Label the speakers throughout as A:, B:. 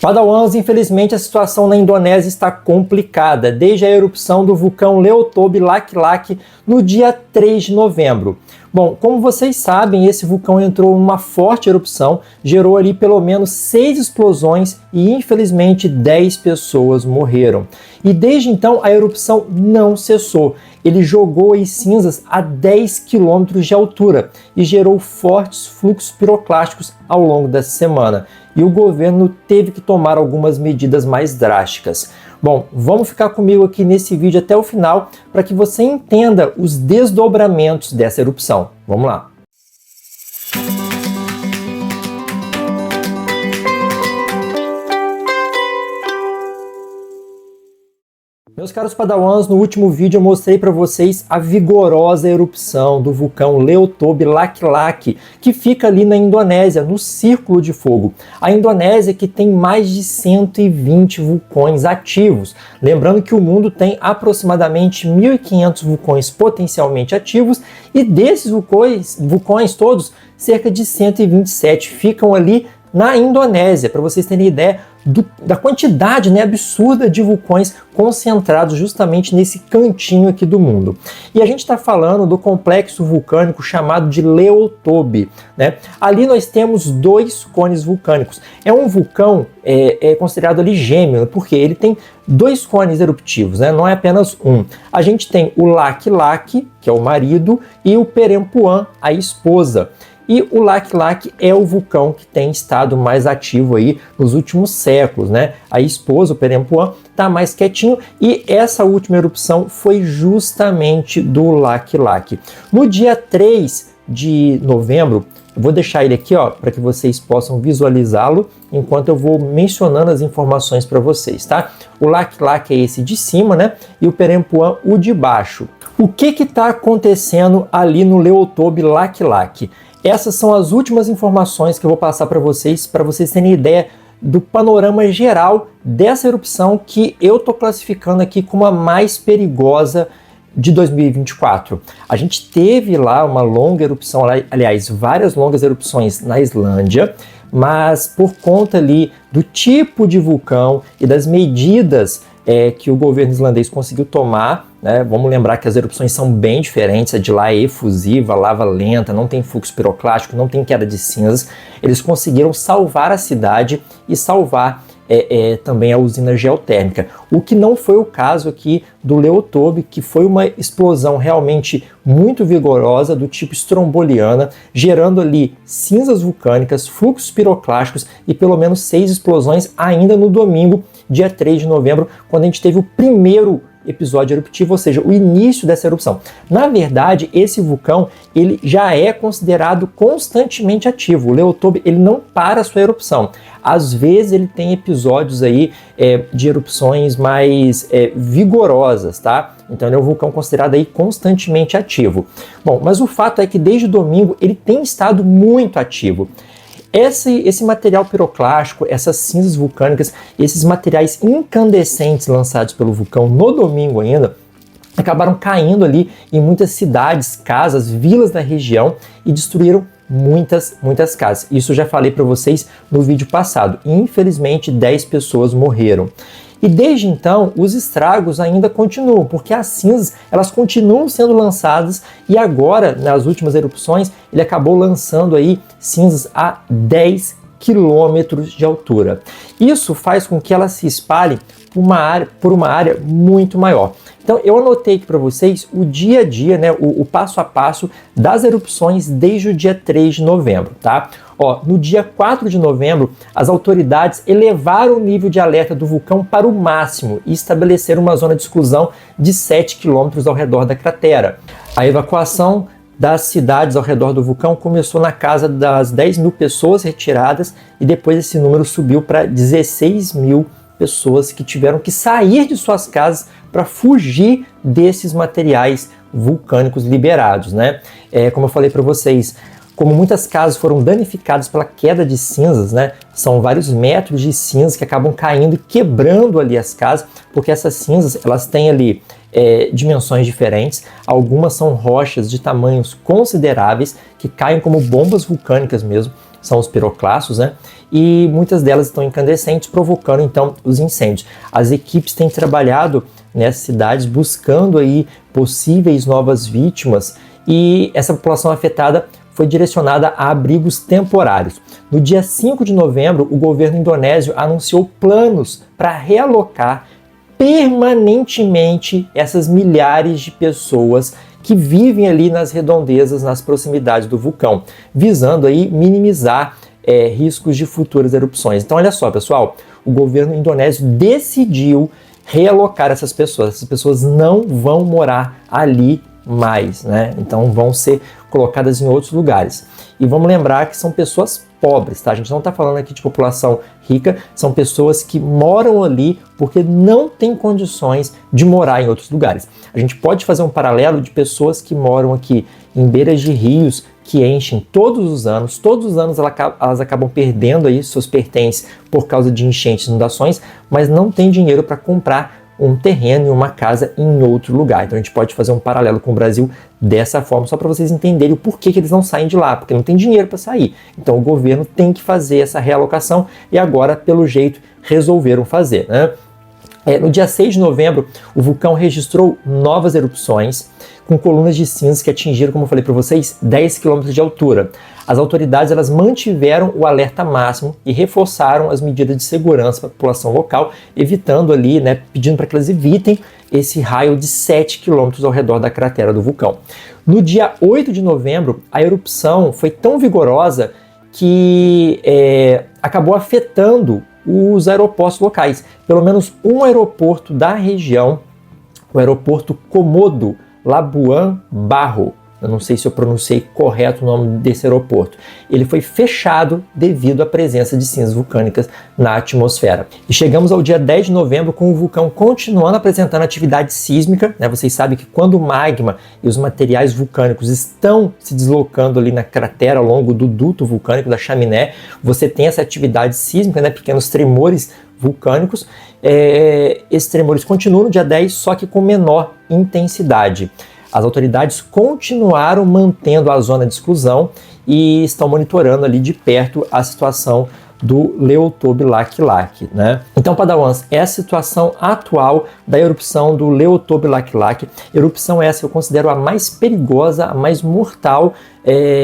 A: Padawans, infelizmente a situação na Indonésia está complicada, desde a erupção do vulcão Leotobe Lak-Lak no dia 3 de novembro. Bom, como vocês sabem, esse vulcão entrou em uma forte erupção, gerou ali pelo menos 6 explosões e infelizmente 10 pessoas morreram. E desde então a erupção não cessou. Ele jogou aí cinzas a 10 quilômetros de altura e gerou fortes fluxos piroclásticos ao longo dessa semana. E o governo teve que tomar algumas medidas mais drásticas. Bom, vamos ficar comigo aqui nesse vídeo até o final para que você entenda os desdobramentos dessa erupção. Vamos lá! Meus caros padawans, no último vídeo eu mostrei para vocês a vigorosa erupção do vulcão Leotobe Lak-Lak, que fica ali na Indonésia, no Círculo de Fogo. A Indonésia que tem mais de 120 vulcões ativos. Lembrando que o mundo tem aproximadamente 1.500 vulcões potencialmente ativos e desses vulcões todos, cerca de 127 ficam ali na Indonésia, para vocês terem ideia da quantidade, né, absurda de vulcões concentrados justamente nesse cantinho aqui do mundo. E a gente está falando do complexo vulcânico chamado de Leotobe, né? Ali nós temos 2 cones vulcânicos. É um vulcão considerado ali gêmeo, porque ele tem 2 cones eruptivos, né? Não é apenas um. A gente tem o Lak-Lak, que é o marido, e o Perempuan, a esposa. E o Lak-Lak é o vulcão que tem estado mais ativo aí nos últimos séculos, né? A esposa, o Perempuan, está mais quietinho e essa última erupção foi justamente do Lak-Lak. No dia 3 de novembro, eu vou deixar ele aqui, ó, para que vocês possam visualizá-lo enquanto eu vou mencionando as informações para vocês, tá? O Lak-Lak é esse de cima, né? E o Perempuan o de baixo. O que está acontecendo ali no Leotobe Lak-Lak? Essas são as últimas informações que eu vou passar para vocês terem ideia do panorama geral dessa erupção que eu estou classificando aqui como a mais perigosa de 2024. A gente teve lá uma longa erupção, aliás, várias longas erupções na Islândia, mas por conta ali do tipo de vulcão e das medidas que o governo islandês conseguiu tomar, né? Vamos lembrar que as erupções são bem diferentes, a de lá é efusiva, lava lenta, não tem fluxo piroclástico, não tem queda de cinzas. Eles conseguiram salvar a cidade e salvar também a usina geotérmica. O que não foi o caso aqui do Leotobe, que foi uma explosão realmente muito vigorosa do tipo stromboliana, gerando ali cinzas vulcânicas, fluxos piroclásticos e pelo menos 6 explosões ainda no domingo, dia 3 de novembro, quando a gente teve o primeiro episódio eruptivo, ou seja, o início dessa erupção. Na verdade, esse vulcão ele já é considerado constantemente ativo. O Leotobe ele não para a sua erupção. Às vezes ele tem episódios aí de erupções mais vigorosas, tá? Então ele é um vulcão considerado aí constantemente ativo. Bom, mas o fato é que desde o domingo ele tem estado muito ativo. Esse material piroclástico, essas cinzas vulcânicas, esses materiais incandescentes lançados pelo vulcão no domingo ainda, acabaram caindo ali em muitas cidades, casas, vilas da região e destruíram muitas casas. Isso eu já falei para vocês no vídeo passado. Infelizmente, 10 pessoas morreram. E desde então, os estragos ainda continuam, porque as cinzas elas continuam sendo lançadas e agora, nas últimas erupções, ele acabou lançando aí cinzas a 10 quilômetros de altura. Isso faz com que ela se espalhe por uma área muito maior. Então eu anotei aqui para vocês o dia a dia, né, o passo a passo das erupções desde o dia 3 de novembro, tá? Ó, no dia 4 de novembro, as autoridades elevaram o nível de alerta do vulcão para o máximo e estabeleceram uma zona de exclusão de 7 quilômetros ao redor da cratera. A evacuação das cidades ao redor do vulcão começou na casa das 10 mil pessoas retiradas e depois esse número subiu para 16 mil pessoas que tiveram que sair de suas casas para fugir desses materiais vulcânicos liberados, né? Como eu falei para vocês, como muitas casas foram danificadas pela queda de cinzas, né? São vários metros de cinzas que acabam caindo e quebrando ali as casas, porque essas cinzas elas têm ali dimensões diferentes. Algumas são rochas de tamanhos consideráveis que caem como bombas vulcânicas mesmo. são os piroclastos, né? E muitas delas estão incandescentes, provocando então os incêndios. As equipes têm trabalhado nessas cidades buscando aí possíveis novas vítimas, e essa população afetada foi direcionada a abrigos temporários. No dia 5 de novembro, o governo indonésio anunciou planos para realocar permanentemente essas milhares de pessoas que vivem ali nas redondezas, nas proximidades do vulcão, visando aí minimizar riscos de futuras erupções. Então olha só, pessoal, o governo indonésio decidiu realocar essas pessoas não vão morar ali mais, né? Então vão ser colocadas em outros lugares. E vamos lembrar que são pessoas pobres, tá? A gente não está falando aqui de população rica, são pessoas que moram ali porque não têm condições de morar em outros lugares. A gente pode fazer um paralelo de pessoas que moram aqui em beiras de rios que enchem todos os anos elas acabam perdendo aí seus pertences por causa de enchentes e inundações, mas não tem dinheiro para comprar um terreno e uma casa em outro lugar. Então a gente pode fazer um paralelo com o Brasil dessa forma, só para vocês entenderem o porquê que eles não saem de lá, porque não tem dinheiro para sair. Então o governo tem que fazer essa realocação e agora, pelo jeito, resolveram fazer, né? No dia 6 de novembro, o vulcão registrou novas erupções com colunas de cinzas que atingiram, como eu falei para vocês, 10 km de altura. As autoridades elas mantiveram o alerta máximo e reforçaram as medidas de segurança para a população local, evitando ali, né, pedindo para que elas evitem esse raio de 7 km ao redor da cratera do vulcão. No dia 8 de novembro, a erupção foi tão vigorosa que acabou afetando os aeroportos locais. Pelo menos um aeroporto da região, o aeroporto Komodo Labuan Barro, eu não sei se eu pronunciei correto o nome desse aeroporto, ele foi fechado devido à presença de cinzas vulcânicas na atmosfera. E chegamos ao dia 10 de novembro com o vulcão continuando apresentando atividade sísmica, né? Vocês sabem que quando o magma e os materiais vulcânicos estão se deslocando ali na cratera ao longo do duto vulcânico da chaminé, você tem essa atividade sísmica, né? Pequenos tremores vulcânicos. Esses tremores continuam no dia 10, só que com menor intensidade. As autoridades continuaram mantendo a zona de exclusão e estão monitorando ali de perto a situação do Leotobe Lac-Lac, né? Então, Padawans, é a situação atual da erupção do Leotobe Lac-Lac. Erupção essa eu considero a mais perigosa, a mais mortal,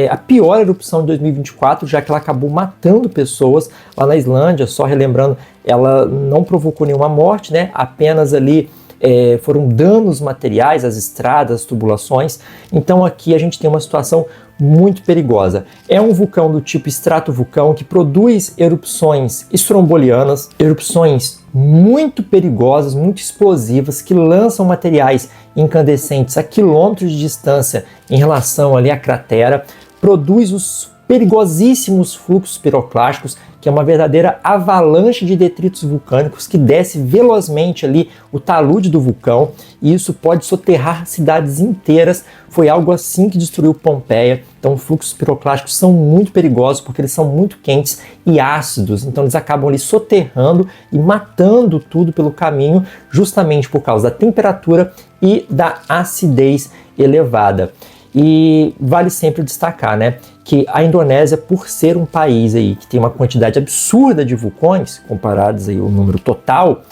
A: a pior erupção de 2024, já que ela acabou matando pessoas lá na Islândia. Só relembrando, ela não provocou nenhuma morte, né? Apenas ali foram danos materiais às estradas, às tubulações. Então aqui a gente tem uma situação muito perigosa. É um vulcão do tipo estratovulcão que produz erupções estrombolianas, erupções muito perigosas, muito explosivas, que lançam materiais incandescentes a quilômetros de distância em relação ali à cratera, produz os perigosíssimos fluxos piroclásticos, que é uma verdadeira avalanche de detritos vulcânicos que desce velozmente ali o talude do vulcão, e isso pode soterrar cidades inteiras. Foi algo assim que destruiu Pompeia. Então, fluxos piroclásticos são muito perigosos porque eles são muito quentes e ácidos, então eles acabam ali soterrando e matando tudo pelo caminho, justamente por causa da temperatura e da acidez elevada. E vale sempre destacar, né, que a Indonésia, por ser um país aí que tem uma quantidade absurda de vulcões, comparados aí ao número total,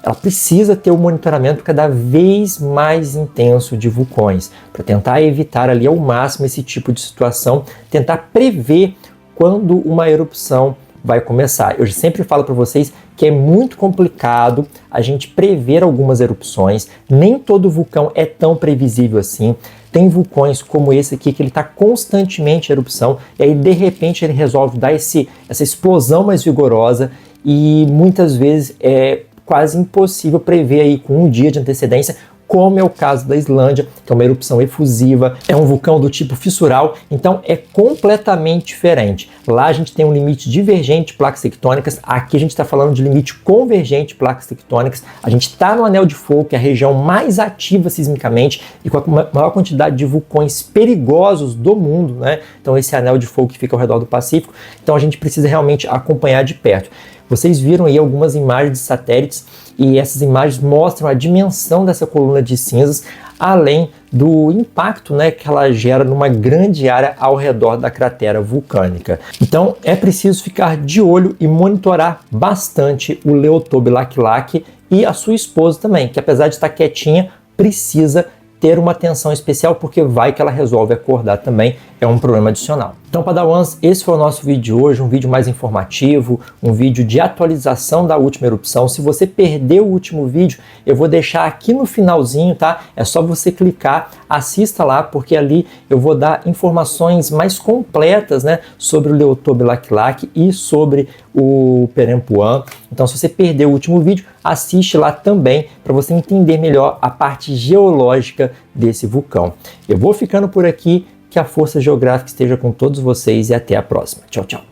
A: ela precisa ter um monitoramento cada vez mais intenso de vulcões, para tentar evitar ali ao máximo esse tipo de situação, tentar prever quando uma erupção vai começar. Eu sempre falo para vocês que é muito complicado a gente prever algumas erupções, nem todo vulcão é tão previsível assim. Tem vulcões como esse aqui que ele está constantemente em erupção e aí de repente ele resolve dar essa explosão mais vigorosa, e muitas vezes é quase impossível prever aí com um dia de antecedência, como é o caso da Islândia, que é uma erupção efusiva, é um vulcão do tipo fissural, então é completamente diferente. Lá a gente tem um limite divergente de placas tectônicas, aqui a gente está falando de limite convergente de placas tectônicas, a gente está no Anel de Fogo, que é a região mais ativa sismicamente e com a maior quantidade de vulcões perigosos do mundo, né? Então esse Anel de Fogo que fica ao redor do Pacífico, então a gente precisa realmente acompanhar de perto. Vocês viram aí algumas imagens de satélites e essas imagens mostram a dimensão dessa coluna de cinzas. além do impacto, né, que ela gera numa grande área ao redor da cratera vulcânica. Então é preciso ficar de olho e monitorar bastante o Leotobe Lak-Lak e a sua esposa também, que apesar de estar quietinha, precisa ter uma atenção especial, porque vai que ela resolve acordar também, é um problema adicional. Então, Padawans, esse foi o nosso vídeo de hoje, um vídeo mais informativo, um vídeo de atualização da última erupção. Se você perdeu o último vídeo, eu vou deixar aqui no finalzinho, tá? É só você clicar, assista lá, porque ali eu vou dar informações mais completas, né, sobre o Leotobe Lak-Lak e sobre o Perempuan. Então, se você perdeu o último vídeo, assiste lá também para você entender melhor a parte geológica desse vulcão. Eu vou ficando por aqui, que a força geográfica esteja com todos vocês e até a próxima. Tchau, tchau.